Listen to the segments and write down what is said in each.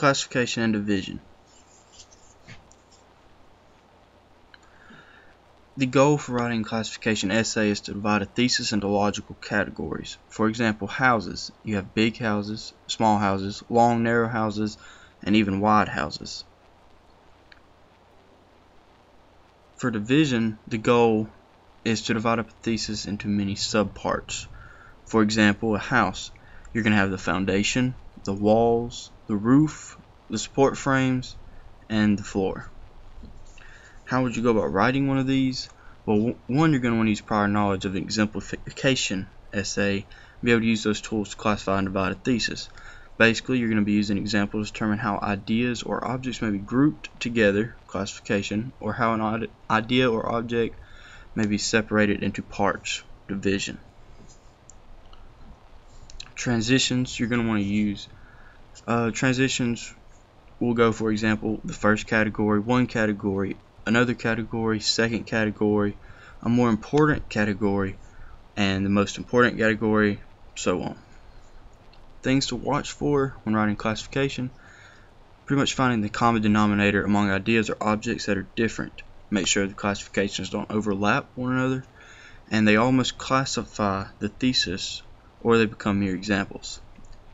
Classification and division. The goal for writing a classification essay is to divide a thesis into logical categories. For example, houses. You have big houses, small houses, long, narrow houses, and even wide houses. For division, the goal is to divide up a thesis into many subparts. For example, a house. You're going to have the foundation, the walls, the roof, the support frames, and the floor. How would you go about writing one of these? Well, one, you're going to want to use prior knowledge of the exemplification essay and be able to use those tools to classify and divide a thesis. Basically, you're going to be using examples to determine how ideas or objects may be grouped together, classification, or how an idea or object may be separated into parts, division. Transitions, you're going to want to use. Transitions will go, for example, the first category, one category, another category, second category, a more important category, and the most important category, so on. Things to watch for when writing classification: pretty much finding the common denominator among ideas or objects that are different. Make sure the classifications don't overlap one another, and they all must classify the thesis or they become mere examples.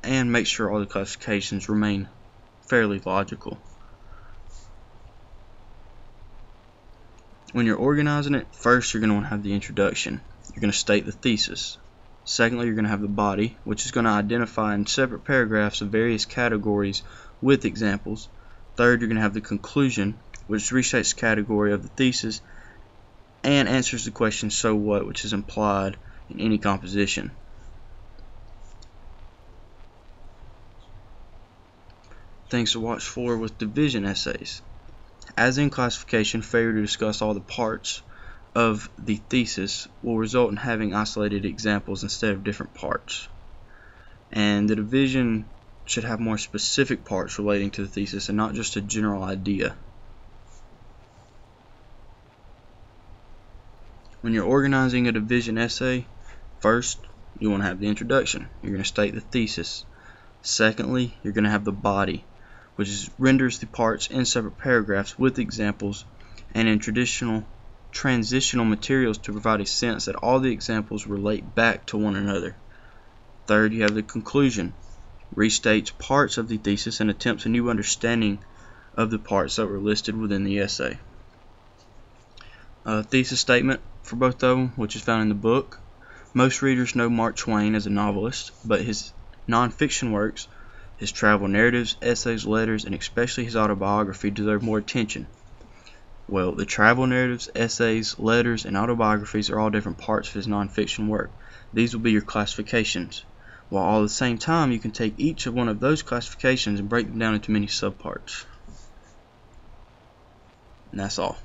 And make sure all the classifications remain fairly logical. When you're organizing it, first you're going to want to have the introduction. You're going to state the thesis. Secondly, you're going to have the body, which is going to identify in separate paragraphs of various categories with examples. Third, you're going to have the conclusion, which restates the category of the thesis and answers the question "so what?", which is implied in any composition. Things to watch for with division essays. As in classification, failure to discuss all the parts of the thesis will result in having isolated examples instead of different parts. And the division should have more specific parts relating to the thesis and not just a general idea. When you're organizing a division essay, first you want to have the introduction. You're going to state the thesis. Secondly, you're going to have the body, which renders the parts in separate paragraphs with examples and in transitional materials to provide a sense that all the examples relate back to one another. Third, you have the conclusion. Restates parts of the thesis and attempts a new understanding of the parts that were listed within the essay. Thesis statement for both of them, which is found in the book. Most readers know Mark Twain as a novelist, but his nonfiction works, his travel narratives, essays, letters, and especially his autobiography deserve more attention. Well, the travel narratives, essays, letters, and autobiographies are all different parts of his nonfiction work. These will be your classifications. While all at the same time, you can take each of one of those classifications and break them down into many subparts. And that's all.